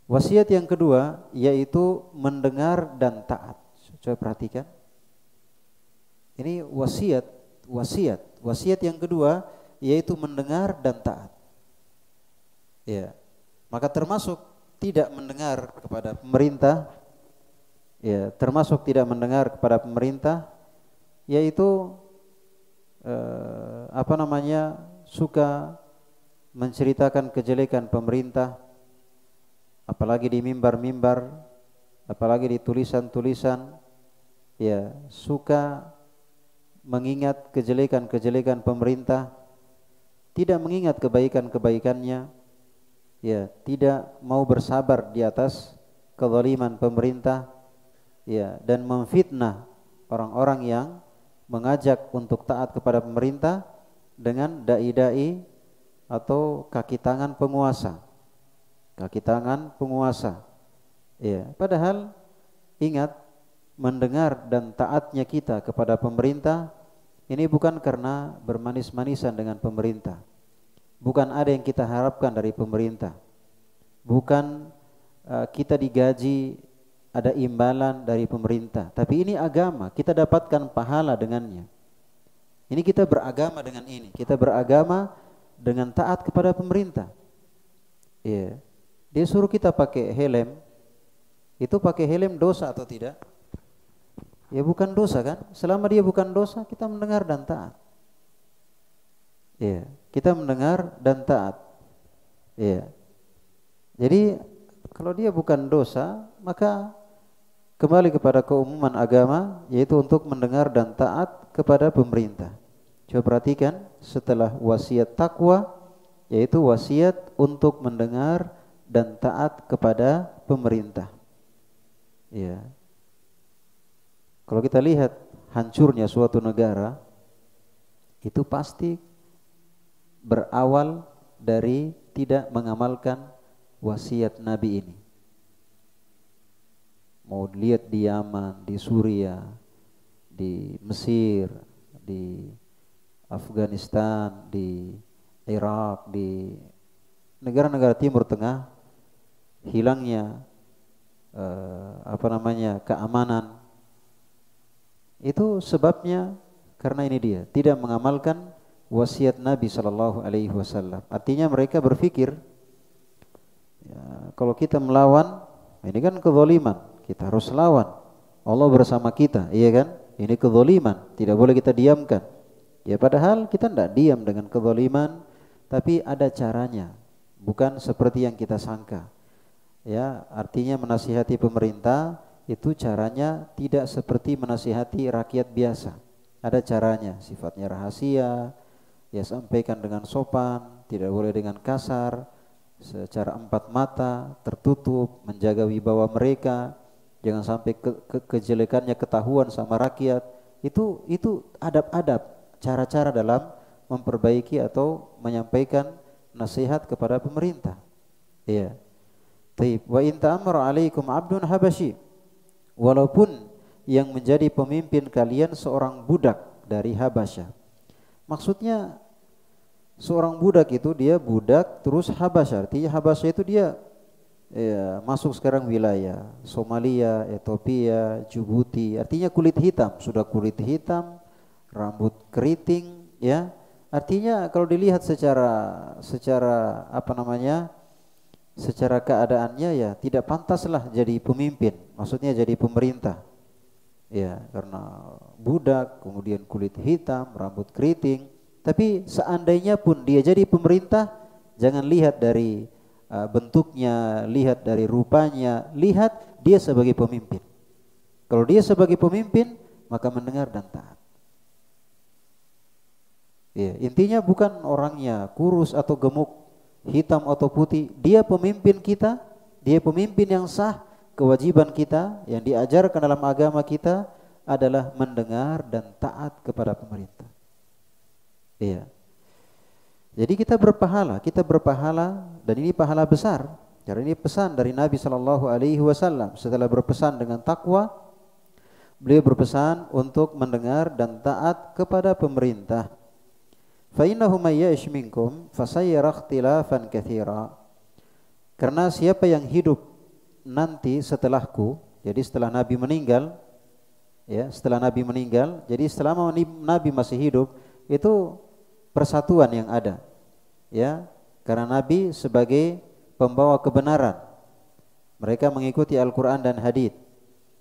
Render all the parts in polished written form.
Wasiat yang kedua yaitu mendengar dan taat. Coba perhatikan. Ini wasiat yang kedua yaitu mendengar dan taat. Ya. Maka termasuk tidak mendengar kepada pemerintah, ya, termasuk tidak mendengar kepada pemerintah yaitu suka menceritakan kejelekan pemerintah, apalagi di mimbar-mimbar, apalagi di tulisan-tulisan, ya, suka mengingat kejelekan-kejelekan pemerintah, tidak mengingat kebaikan-kebaikannya, ya, tidak mau bersabar di atas kezaliman pemerintah, ya, dan memfitnah orang-orang yang mengajak untuk taat kepada pemerintah dengan dai-dai atau kaki tangan penguasa. Kaki tangan penguasa. Ya, padahal ingat, mendengar dan taatnya kita kepada pemerintah ini bukan karena bermanis-manisan dengan pemerintah. Bukan ada yang kita harapkan dari pemerintah. Bukan kita digaji, ada imbalan dari pemerintah. Tapi ini agama, kita dapatkan pahala dengannya. Ini kita beragama dengan ini. Kita beragama dengan taat kepada pemerintah. Iya. Dia suruh kita pakai helm. Itu pakai helm dosa atau tidak? Ya bukan dosa kan? Selama dia bukan dosa, kita mendengar dan taat. Iya, kita mendengar dan taat. Iya. Jadi kalau dia bukan dosa, maka kembali kepada keumuman agama, yaitu untuk mendengar dan taat kepada pemerintah. Coba perhatikan, setelah wasiat takwa, yaitu wasiat untuk mendengar dan taat kepada pemerintah. Ya. Kalau kita lihat hancurnya suatu negara, itu pasti berawal dari tidak mengamalkan wasiat Nabi ini. Mau lihat di Yaman, di Suriah, di Mesir, di Afghanistan, di Irak, di negara-negara Timur Tengah, hilangnya keamanan. Itu sebabnya karena ini dia, tidak mengamalkan wasiat Nabi sallallahu alaihi wasallam. Artinya mereka berpikir, ya, kalau kita melawan, ini kan kezaliman, kita harus lawan. Allah bersama kita, iya kan? Ini kezaliman, tidak boleh kita diamkan. Ya padahal kita tidak diam dengan kezaliman, tapi ada caranya, bukan seperti yang kita sangka. Ya, artinya menasihati pemerintah itu caranya tidak seperti menasihati rakyat biasa. Ada caranya, sifatnya rahasia, ya sampaikan dengan sopan, tidak boleh dengan kasar, secara empat mata, tertutup, menjaga wibawa mereka, jangan sampai kejelekannya ketahuan sama rakyat. Itu adab-adab, cara-cara dalam memperbaiki atau menyampaikan nasihat kepada pemerintah. Iya. Taib. Wa in ta'amara 'alaikum 'abdun habasyi. Walaupun yang menjadi pemimpin kalian seorang budak dari Habasyah. Maksudnya seorang budak itu dia budak terus Habasyah. Artinya Habasyah itu dia masuk sekarang wilayah Somalia, Ethiopia, Djibouti. Artinya kulit hitam, sudah kulit hitam, rambut keriting, ya. Artinya kalau dilihat secara secara keadaannya ya tidak pantaslah jadi pemimpin, maksudnya jadi pemerintah. Ya, karena budak, kemudian kulit hitam, rambut keriting. Tapi seandainya pun dia jadi pemerintah, jangan lihat dari bentuknya, lihat dari rupanya, lihat dia sebagai pemimpin. Kalau dia sebagai pemimpin, maka mendengar dan taat. Ya, intinya bukan orangnya kurus atau gemuk, hitam atau putih, dia pemimpin kita, dia pemimpin yang sah. Kewajiban kita yang diajarkan dalam agama kita adalah mendengar dan taat kepada pemerintah. Iya. Jadi kita berpahala dan ini pahala besar. Karena ini pesan dari Nabi SAW. Setelah berpesan dengan takwa, beliau berpesan untuk mendengar dan taat kepada pemerintah. Fa innahu may ya'ish minkum fasayyara ikhtilafan katsira. Karena siapa yang hidup nanti setelahku, jadi setelah Nabi meninggal, ya, setelah Nabi meninggal, jadi selama Nabi masih hidup itu persatuan yang ada, ya, karena Nabi sebagai pembawa kebenaran, mereka mengikuti Al-Quran dan hadits.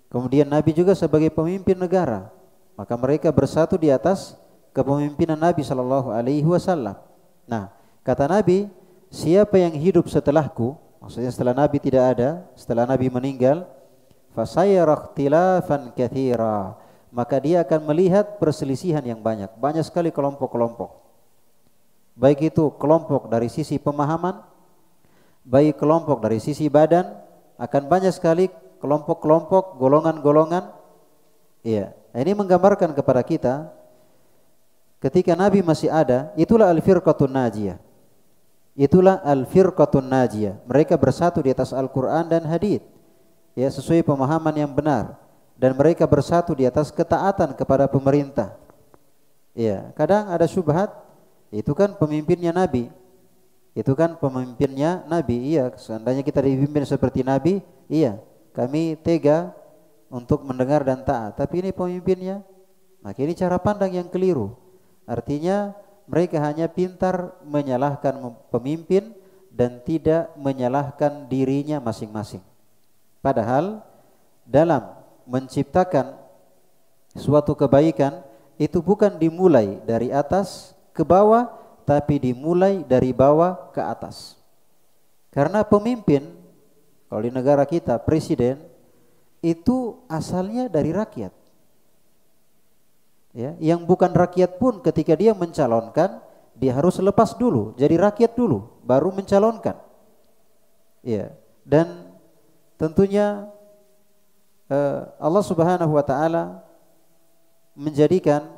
Kemudian Nabi juga sebagai pemimpin negara, maka mereka bersatu di atas kepemimpinan Nabi Shallallahu Alaihi Wasallam. Nah, kata Nabi, siapa yang hidup setelahku, maksudnya setelah Nabi tidak ada, setelah Nabi meninggal, fasayara ikhtilafan katsira, maka dia akan melihat perselisihan yang banyak, banyak sekali kelompok-kelompok. Baik itu kelompok dari sisi pemahaman, baik kelompok dari sisi badan, akan banyak sekali kelompok-kelompok, golongan-golongan. Iya, ini menggambarkan kepada kita ketika Nabi masih ada, itulah al-firqatun najiyah. Itulah al-firqatun najiyah. Mereka bersatu di atas Al-Qur'an dan hadits, ya, sesuai pemahaman yang benar, dan mereka bersatu di atas ketaatan kepada pemerintah. Iya, kadang ada syubhat, itu kan pemimpinnya Nabi. Itu kan pemimpinnya Nabi. Iya, seandainya kita dipimpin seperti Nabi, iya, kami tega untuk mendengar dan taat. Tapi ini pemimpinnya, maka ini cara pandang yang keliru. Artinya mereka hanya pintar menyalahkan pemimpin dan tidak menyalahkan dirinya masing-masing. Padahal dalam menciptakan suatu kebaikan itu bukan dimulai dari atas ke bawah, tapi dimulai dari bawah ke atas. Karena pemimpin, kalau di negara kita presiden, itu asalnya dari rakyat. Ya, yang bukan rakyat pun ketika dia mencalonkan, dia harus lepas dulu, jadi rakyat dulu, baru mencalonkan. Ya, dan tentunya Allah Subhanahu wa taala menjadikan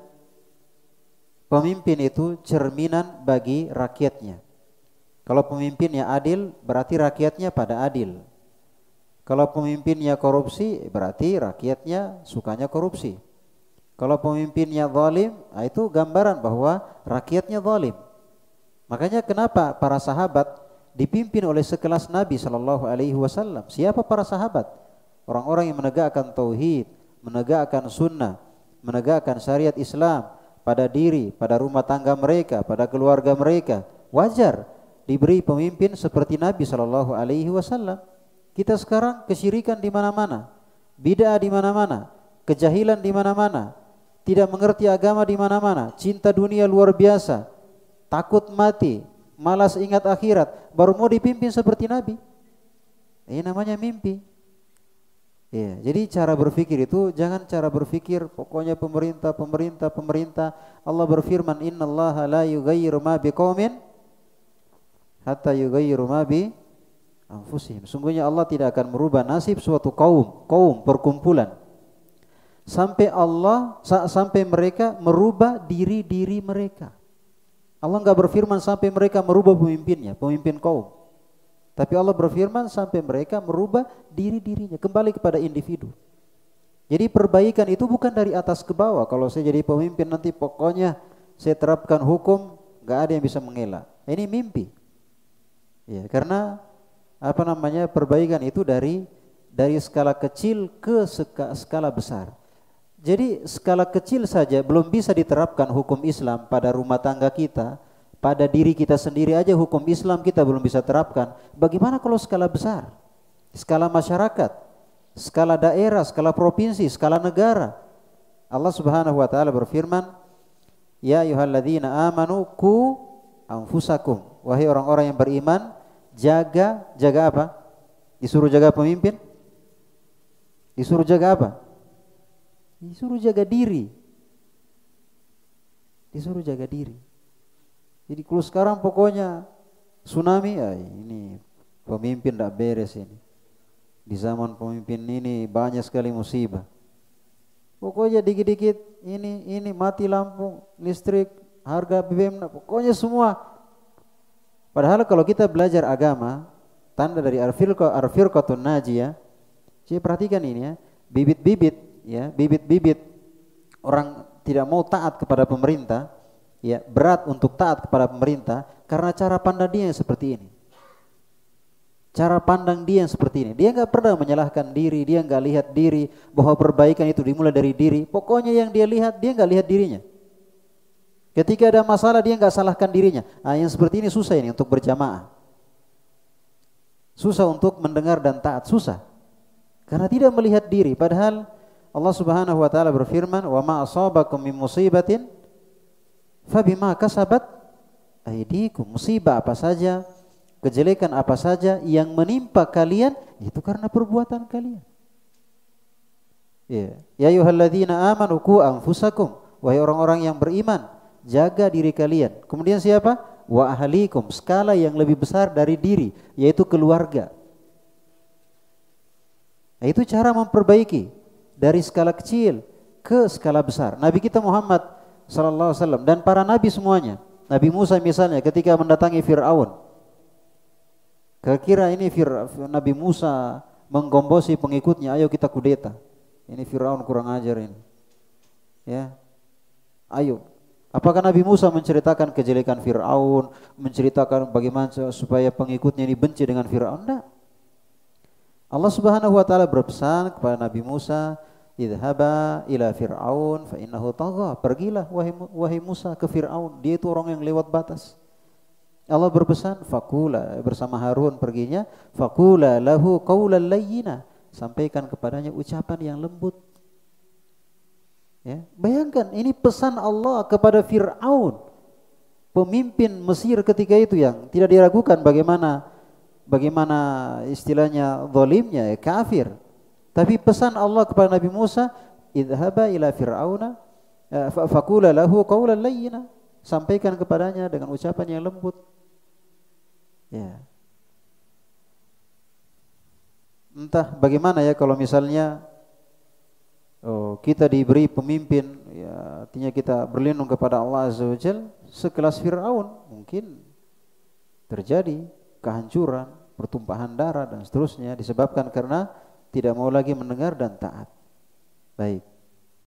pemimpin itu cerminan bagi rakyatnya. Kalau pemimpinnya adil, berarti rakyatnya pada adil. Kalau pemimpinnya korupsi, berarti rakyatnya sukanya korupsi. Kalau pemimpinnya zalim, itu gambaran bahwa rakyatnya zalim. Makanya kenapa para sahabat dipimpin oleh sekelas Nabi Shallallahu Alaihi Wasallam? Siapa para sahabat? Orang-orang yang menegakkan tauhid, menegakkan sunnah, menegakkan syariat Islam pada diri, pada rumah tangga mereka, pada keluarga mereka. Wajar diberi pemimpin seperti Nabi Shallallahu Alaihi Wasallam. Kita sekarang kesyirikan di mana-mana, bid'ah di mana-mana, kejahilan di mana-mana, tidak mengerti agama di mana-mana, cinta dunia luar biasa, takut mati, malas ingat akhirat, baru mau dipimpin seperti Nabi. Ini namanya mimpi. Ya, jadi cara berpikir itu jangan cara berpikir pokoknya pemerintah. Allah berfirman, innallaha la yughayyiru ma biqaumin hatta yughayyiru ma bi anfusihim. Sungguhnya Allah tidak akan merubah nasib suatu kaum perkumpulan sampai mereka merubah diri mereka. Allah enggak berfirman sampai mereka merubah pemimpinnya, pemimpin kaum. Tapi Allah berfirman sampai mereka merubah dirinya, kembali kepada individu. Jadi perbaikan itu bukan dari atas ke bawah. Kalau saya jadi pemimpin nanti pokoknya saya terapkan hukum, enggak ada yang bisa mengelak. Ini mimpi. Ya, karena perbaikan itu dari skala kecil ke skala besar. Jadi skala kecil saja belum bisa diterapkan hukum Islam pada rumah tangga kita, pada diri kita sendiri aja hukum Islam kita belum bisa terapkan. Bagaimana kalau skala besar? Skala masyarakat, skala daerah, skala provinsi, skala negara. Allah Subhanahu wa taala berfirman, "Ya ayyuhalladzina amanu qu anfusakum." Wahai orang-orang yang beriman, jaga apa? Disuruh jaga pemimpin? Disuruh jaga apa? Disuruh jaga diri. Disuruh jaga diri. Jadi kalau sekarang pokoknya tsunami, ini pemimpin tidak beres ini. Di zaman pemimpin ini banyak sekali musibah. Pokoknya dikit-dikit ini mati lampu, listrik, harga BBM, pokoknya semua. Padahal kalau kita belajar agama, tanda dari al-firqatun najiyah, saya perhatikan ini ya, bibit-bibit orang tidak mau taat kepada pemerintah, ya, berat untuk taat kepada pemerintah karena cara pandang dia yang seperti ini. Cara pandang dia yang seperti ini. Dia nggak pernah menyalahkan diri, dia nggak lihat diri bahwa perbaikan itu dimulai dari diri. Pokoknya yang dia lihat, dia nggak lihat dirinya. Ketika ada masalah dia nggak salahkan dirinya. Nah, yang seperti ini susah ini untuk berjamaah. Susah untuk mendengar dan taat, susah. Karena tidak melihat diri. Padahal Allah Subhanahu wa taala berfirman, "Wa ma asabakum min musibatin fabima kasabat aydikum." Musibah apa saja, kejelekan apa saja yang menimpa kalian itu karena perbuatan kalian. Ya, ya ayyuhalladzina amanu qu anfusakum, wahai orang-orang yang beriman, jaga diri kalian. Kemudian siapa? Wa ahlikum, skala yang lebih besar dari diri, yaitu keluarga. Nah, itu cara memperbaiki dari skala kecil ke skala besar. Nabi kita Muhammad sallallahu alaihi wasallam dan para nabi semuanya. Nabi Musa misalnya ketika mendatangi Fir'aun. Kira-kira ini Nabi Musa menggombosi pengikutnya, ayo kita kudeta. Ini Fir'aun kurang ajar ini. Ya. Ayo. Apakah Nabi Musa menceritakan kejelekan Fir'aun, menceritakan bagaimana supaya pengikutnya ini benci dengan Fir'aun? Enggak. Allah Subhanahu wa taala berpesan kepada Nabi Musa, "Idhaba ila Fir'aun fa innahu tagha." Pergilah wahai Musa ke Fir'aun, dia itu orang yang lewat batas. Allah berpesan, "Faqula," bersama Harun perginya, "Faqula lahu qaulan layyina." Sampaikan kepadanya ucapan yang lembut. Ya, bayangkan ini pesan Allah kepada Fir'aun, pemimpin Mesir ketika itu yang tidak diragukan bagaimana istilahnya zalimnya, ya, kafir. Tapi pesan Allah kepada Nabi Musa, idhaba ila fir'auna faqula lahu qawlan layyina. Sampaikan kepadanya dengan ucapan yang lembut. Ya. Entah bagaimana ya kalau misalnya kita diberi pemimpin, ya, artinya kita berlindung kepada Allah Azza wa Jalla, sekelas Fir'aun mungkin terjadi kehancuran, pertumpahan darah dan seterusnya disebabkan karena tidak mau lagi mendengar dan taat. Baik.